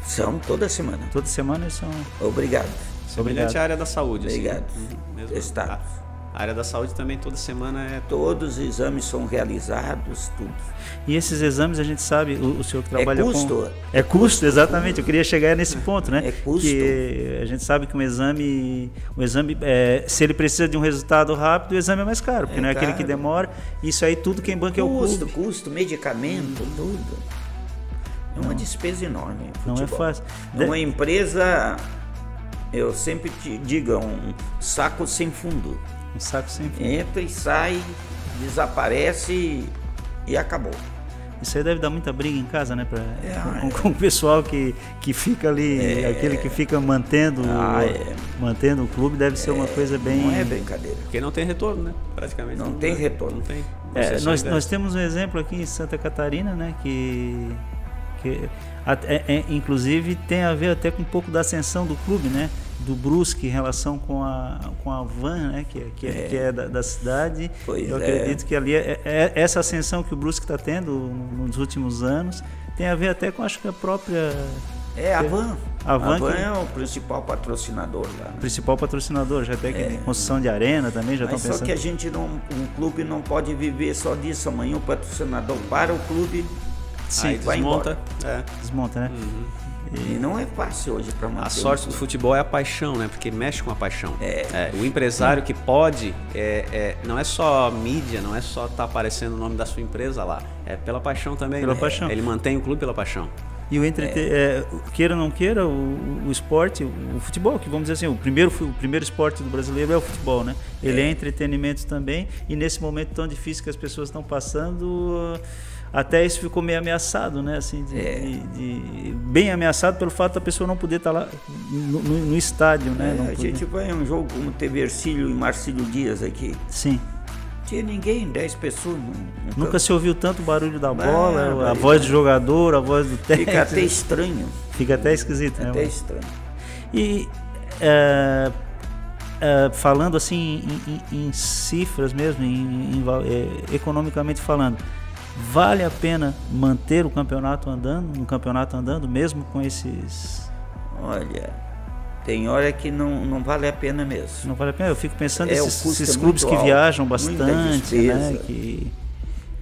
São, toda semana. Toda semana eles são... Obrigado. Semelhante à área da saúde. Obrigado. Assim, Testados. A área da saúde também toda semana é... Todos os exames são realizados, tudo. E esses exames a gente sabe, o senhor que trabalha custo. É custo, exatamente. Eu queria chegar nesse ponto, né? É custo. Que a gente sabe que o exame se ele precisa de um resultado rápido, o exame é mais caro, porque não é aquele que demora. Isso aí tudo quem banca é o clube. Custo, medicamento, tudo. É uma despesa enorme. Não é fácil. Uma empresa, eu sempre te digo, é um saco sem fundo. Um saco sem fundo. Entra e sai, desaparece e acabou. Isso aí deve dar muita briga em casa, né? Com o pessoal que fica ali, aquele que fica mantendo o clube, deve ser uma coisa bem... Não é brincadeira. Porque não tem retorno, né? Praticamente. Não tem retorno. Não tem. Nós temos um exemplo aqui em Santa Catarina, né? Que inclusive tem a ver até com um pouco da ascensão do clube, né? Do Brusque em relação com a Van, né? que é da cidade. Eu acredito que ali essa ascensão que o Brusque está tendo nos últimos anos tem a ver até com, acho que a própria... a Van. A Van é o principal patrocinador lá. O principal patrocinador, já até que construção de arena também, já estão pensando. Só que a gente um clube não pode viver só disso. Amanhã o patrocinador para o clube, vai embora. Desmonta, né? E não é fácil hoje para manter. A sorte do futebol é a paixão, né? Porque mexe com a paixão. O empresário que pode, não é só mídia, não é só estar aparecendo o nome da sua empresa lá. É pela paixão também. Pela paixão. Ele mantém o clube pela paixão. E queira ou não queira, o esporte, o futebol, que vamos dizer assim, o primeiro esporte do brasileiro é o futebol, né? Ele é entretenimento também, e nesse momento tão difícil que as pessoas estão passando, até isso ficou meio ameaçado, né? Assim, bem ameaçado pelo fato da pessoa não poder estar lá no estádio, né? A gente vai em um jogo como teve Ercílio e Marcílio Dias aqui. Sim. Tinha ninguém, 10 pessoas. Nunca se ouviu tanto barulho da bola, a voz do jogador, a voz do técnico. Fica até estranho. Fica até esquisito, né? Até estranho. E falando assim em cifras mesmo, economicamente falando, vale a pena manter um campeonato andando, mesmo com esses... Olha, Tem hora que não vale a pena mesmo. Não vale a pena. Eu fico pensando esses é clubes que alto, viajam muita bastante, né? despesa.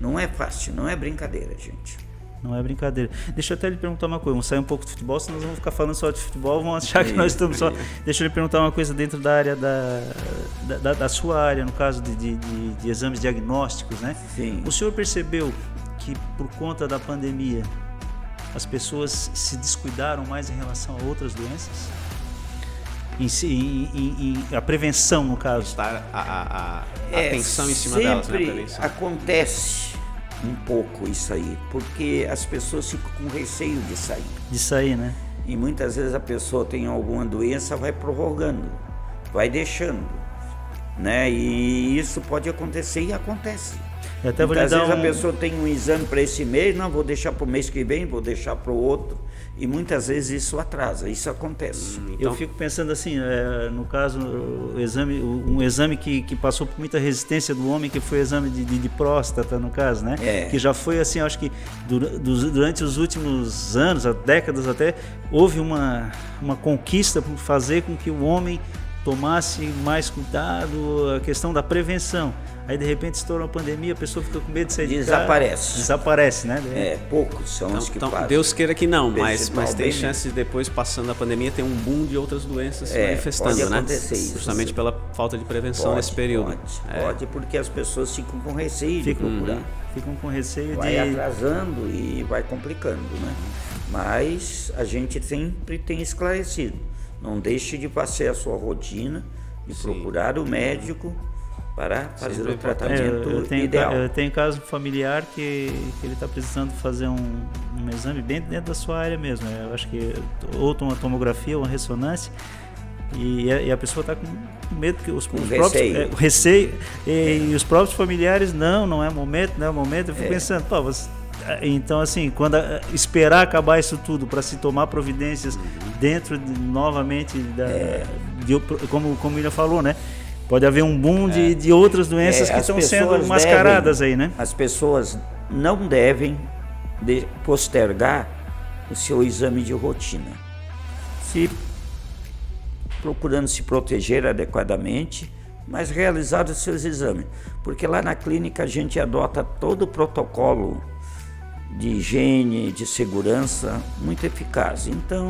Não é fácil, não é brincadeira, gente. Não é brincadeira. Deixa eu até lhe perguntar uma coisa. Vamos sair um pouco do futebol, senão nós vamos ficar falando só de futebol. Vamos achar que nós estamos só... Deixa eu lhe perguntar uma coisa dentro da área da sua área, no caso de exames diagnósticos, né? Sim. O senhor percebeu que por conta da pandemia as pessoas se descuidaram mais em relação a outras doenças? A prevenção, no caso. A atenção em cima delas, né? A Sempre prevenção. acontece um pouco isso aí, porque as pessoas ficam com receio de sair. De sair, né? E muitas vezes a pessoa tem alguma doença, vai prorrogando, vai deixando, né? E isso pode acontecer e acontece. Eu até vou lhe Muitas dar vezes a pessoa tem um exame para esse mês, não, vou deixar para o mês que vem, vou deixar para o outro. E muitas vezes isso atrasa, isso acontece. Eu fico pensando assim, no caso, um exame que passou por muita resistência do homem, que foi o exame de próstata, no caso, né? Que já foi assim, acho que durante os últimos anos, décadas até, houve uma conquista por fazer com que o homem tomasse mais cuidado, a questão da prevenção. Aí de repente estoura uma pandemia, a pessoa fica com medo de sair de casa. Desaparece, né? Poucos são os que passam. Deus queira que não, mas tem chance de depois, passando a pandemia, ter um boom de outras doenças se manifestando, pode né? acontecer isso. Justamente pela falta de prevenção nesse período. Pode, porque as pessoas ficam com receio de procurar. Ficam com receio vai atrasando e vai complicando, né? Mas a gente sempre tem esclarecido. Não deixe de fazer a sua rotina, de procurar o médico para fazer o tratamento ideal. Eu tenho caso familiar que ele está precisando fazer um exame bem dentro da sua área mesmo. Eu acho que ou uma tomografia ou uma ressonância, e a pessoa está com medo, que os próprios receio, e os próprios familiares, não é momento. Eu fico pensando, então assim, quando esperar acabar isso tudo para se tomar providências dentro novamente como o William falou, né? Pode haver um boom de outras doenças que estão sendo mascaradas aí, né? As pessoas não devem postergar o seu exame de rotina. Procurando se proteger adequadamente, mas realizar os seus exames. Porque lá na clínica a gente adota todo o protocolo de higiene, de segurança, muito eficaz. Então,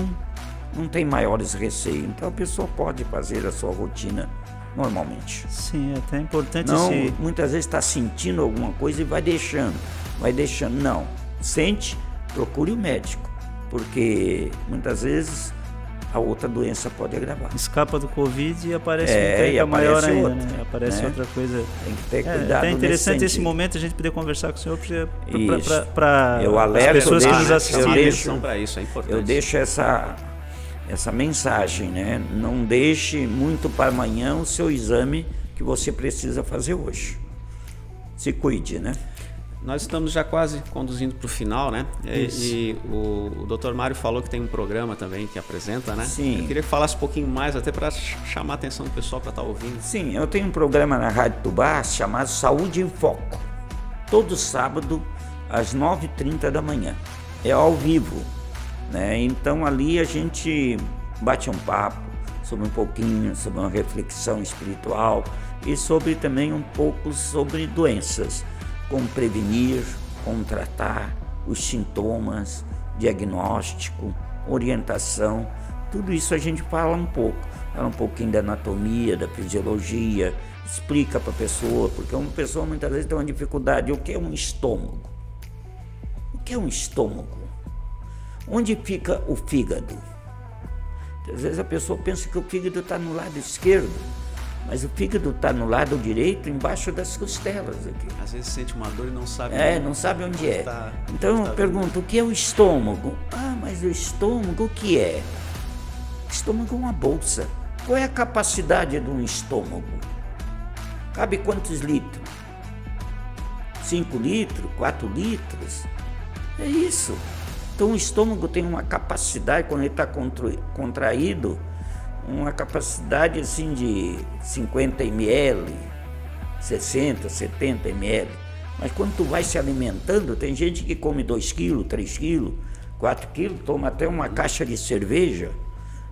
não tem maiores receios. Então, a pessoa pode fazer a sua rotina normalmente. Sim, é até importante. Muitas vezes está sentindo alguma coisa e vai deixando. Não, sente, procure o médico, porque muitas vezes a outra doença pode agravar. Escapa do Covid e aparece um tempo maior ainda, né? Aparece outra coisa. Tem que ter cuidado. É interessante esse momento a gente poder conversar com o senhor para as pessoas que nos assistem. Para isso é importante. Eu deixo essa mensagem, né? Não deixe muito para amanhã o seu exame que você precisa fazer hoje. Se cuide, né? Nós estamos já quase conduzindo para o final, né? E o Dr. Mário falou que tem um programa também que apresenta, né? Sim. Eu queria que falasse um pouquinho mais, até para chamar a atenção do pessoal para estar ouvindo. Sim, eu tenho um programa na Rádio Tubá chamado Saúde em Foco. Todo sábado, às 9h30 da manhã. É ao vivo, né? Então ali a gente bate um papo sobre sobre uma reflexão espiritual e sobre também um pouco sobre doenças, como prevenir, como tratar, os sintomas, diagnóstico, orientação, tudo isso a gente fala um pouco. Fala um pouquinho da anatomia, da fisiologia, explica para a pessoa, porque uma pessoa muitas vezes tem uma dificuldade. O que é um estômago? O que é um estômago? Onde fica o fígado? Às vezes a pessoa pensa que o fígado está no lado esquerdo, mas o fígado está no lado direito, embaixo das costelas aqui. Às vezes sente uma dor e não sabe. Não sabe onde é. Então eu pergunto, o que é o estômago? Mas o estômago o que é? O estômago é uma bolsa. Qual é a capacidade de um estômago? Cabe quantos litros? 5 litros? 4 litros? É isso. Então o estômago tem uma capacidade, quando ele está contraído, uma capacidade assim de 50 ml, 60, 70 ml. Mas quando tu vai se alimentando, tem gente que come 2 quilos, 3 quilos, 4 quilos, toma até uma caixa de cerveja,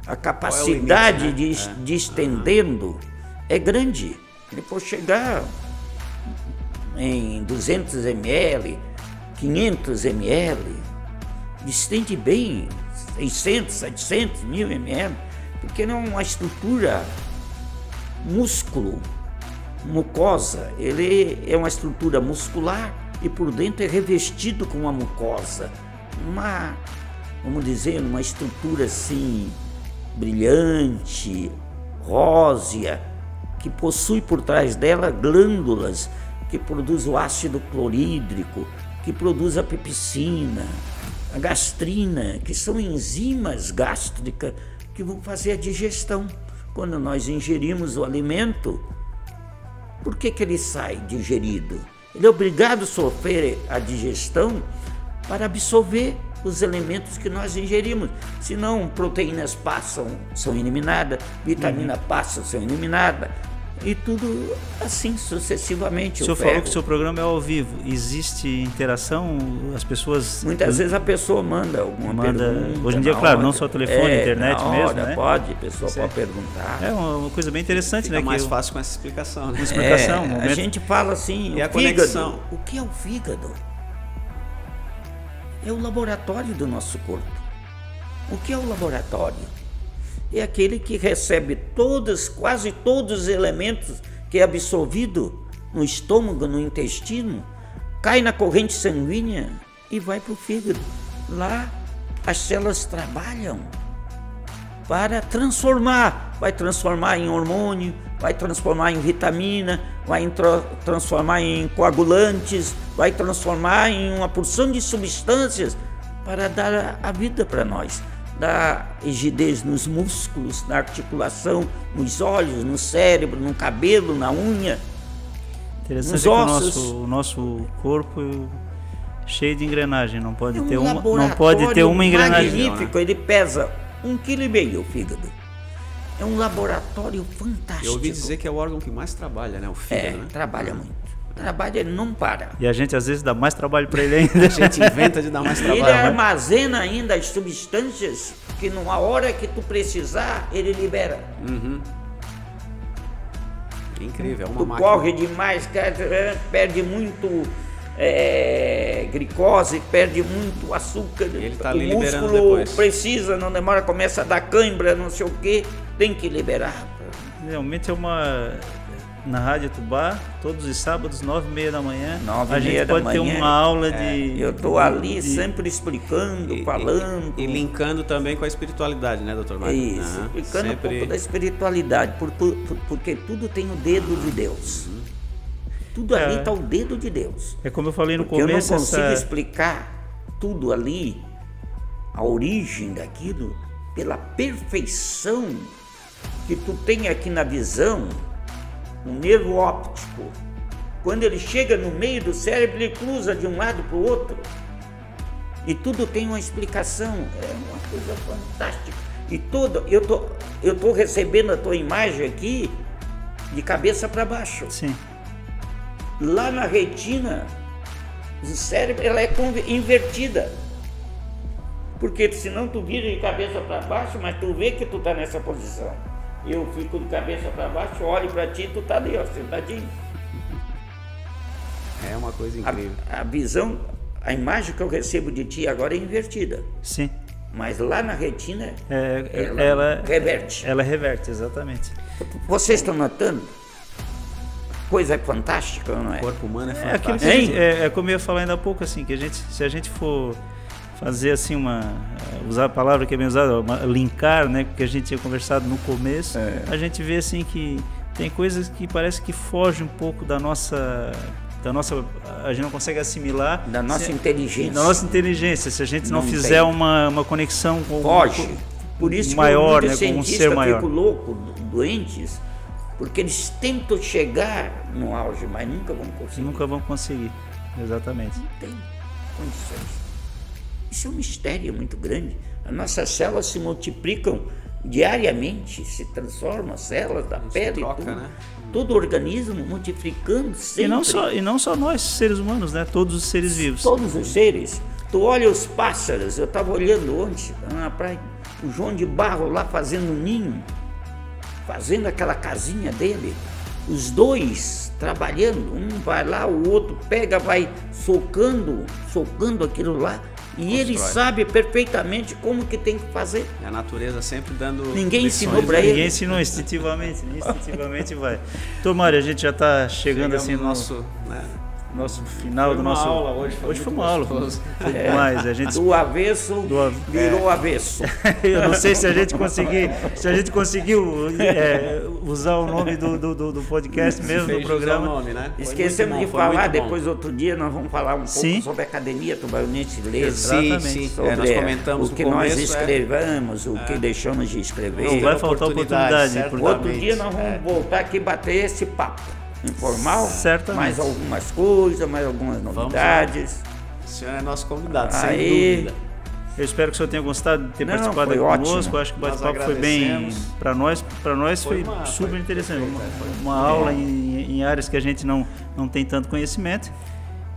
A capacidade limite, né? de estendendo é grande. Ele pode chegar em 200 ml, 500 ml, estende bem, 600, 700, 1000 ml, porque não é uma estrutura músculo, mucosa. Ele é uma estrutura muscular e por dentro é revestido com uma mucosa, vamos dizer, uma estrutura assim brilhante, rósea, que possui por trás dela glândulas que produzem o ácido clorídrico, que produz a pepsina, a gastrina, que são enzimas gástricas que vão fazer a digestão. Quando nós ingerimos o alimento, por que ele sai digerido? Ele é obrigado a sofrer a digestão para absorver os elementos que nós ingerimos. Senão, proteínas são eliminadas, vitaminas são eliminadas, e tudo assim sucessivamente. O senhor falou que o seu programa é ao vivo. Existe interação? As pessoas... Muitas vezes a pessoa manda alguma pergunta. Hoje em dia, claro, não só telefone, internet mesmo, né? Pode, a pessoa pode perguntar. É uma coisa bem interessante, Fica né? mais fácil com essa explicação, né? A gente fala assim, e o fígado. O que é o fígado? É o laboratório do nosso corpo. O que é o laboratório? É aquele que recebe quase todos os elementos que é absorvido no estômago, no intestino, cai na corrente sanguínea e vai para o fígado. Lá as células trabalham para transformar. Vai transformar em hormônio, vai transformar em vitamina, vai transformar em coagulantes, vai transformar em uma porção de substâncias para dar a vida para nós. Dá rigidez nos músculos, na articulação, nos olhos, no cérebro, no cabelo, na unha, interessante nos ossos. Que o nosso corpo é cheio de engrenagem, não pode ter uma engrenagem. Magnífico, ele pesa 1,5 kg o fígado. É um laboratório fantástico. Eu ouvi dizer que é o órgão que mais trabalha, né? O fígado, né? Trabalha muito. Trabalha, ele não para. E a gente às vezes dá mais trabalho para ele ainda. A gente inventa de dar mais trabalho. Ele armazena ainda as substâncias que numa hora que tu precisar, ele libera. Incrível, é uma tu máquina. corre demais, perde muito glicose, perde muito açúcar. Ele tá o ali liberando músculo depois. precisa, não demora, começa a dar cãibra, não sei o que, tem que liberar. Realmente na Rádio Tubá, todos os sábados, 9h30 da manhã. 9h30 a gente pode ter uma aula de... Eu estou ali sempre explicando, falando. E linkando também com a espiritualidade, né, doutor Mário? Isso, explicando um pouco da espiritualidade, porque tudo tem o dedo de Deus. Tudo ali está o dedo de Deus. É como eu falei no porque começo... eu não consigo explicar tudo ali, a origem daquilo, pela perfeição que tu tem aqui na visão. O nervo óptico, quando ele chega no meio do cérebro, ele cruza de um lado para o outro. E tudo tem uma explicação. É uma coisa fantástica. E eu tô recebendo a tua imagem aqui de cabeça para baixo. Sim. Lá na retina do cérebro, ela é invertida. Porque senão tu vira de cabeça para baixo, mas tu vê que tu tá nessa posição. Eu fico de cabeça para baixo, olho para ti, tu tá ali, ó, sentadinho. É uma coisa incrível. A visão, a imagem que eu recebo de ti agora é invertida. Sim. Mas lá na retina, ela reverte. Ela reverte, exatamente. Vocês estão notando? Coisa fantástica, não é? O corpo humano é fantástico. É como eu ia falar ainda há pouco, assim, que se a gente for fazer assim usar a palavra que é bem usada, linkar, né, que a gente tinha conversado no começo, a gente vê assim que tem coisas que parece que fogem um pouco da nossa, a gente não consegue assimilar. Da nossa inteligência. Da nossa inteligência, se a gente não fizer uma conexão com Por isso maior, que né, com um ser maior. Ficam loucos, doentes, porque eles tentam chegar no auge, mas nunca vão conseguir. Nunca vão conseguir, exatamente. Não tem condições. Isso é um mistério muito grande. As nossas células se multiplicam diariamente, se transformam, células da pele, tudo, né? Todo o organismo multiplicando sempre. E não só nós, seres humanos, né? Todos os seres vivos. Todos os seres. Tu olha os pássaros, eu estava olhando ontem na praia, o João de Barro lá fazendo um ninho, fazendo aquela casinha dele, os dois trabalhando, um vai lá, o outro pega, vai socando aquilo lá, e ele sabe perfeitamente como que tem que fazer. E a natureza sempre dando Ninguém lições, ensinou para ele. Ninguém ensinou instintivamente vai. Então, Mário, a gente já está chegando assim no nosso, né? Nosso final Foi do uma nosso. aula hoje Foi uma aula. A gente virou avesso. Eu não sei se a gente conseguiu usar o nome do podcast mesmo, do programa. Nome, né? Esquecemos de falar, depois outro dia nós vamos falar um pouco sobre a Academia Tubaronense de Letras. Sim. Sobre nós comentamos o que nós escrevemos, o que deixamos de escrever. Não vai faltar oportunidade. Outro dia nós vamos voltar aqui e bater esse papo informal, certamente. Mais algumas coisas, mais algumas novidades. O senhor é nosso convidado, Aí, sem dúvida. Eu espero que o senhor tenha gostado de ter participado aqui conosco. Eu acho que o bate-papo foi bem. Para nós foi super interessante. Uma aula em áreas que a gente não tem tanto conhecimento.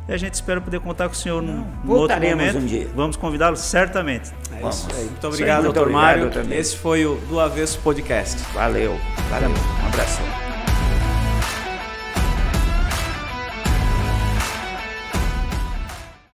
E a gente espera poder contar com o senhor num outro momento. Um dia. Vamos convidá-lo certamente. É isso aí. Muito obrigado, doutor Mário. Esse foi o Do Avesso Podcast. Valeu. Um abração.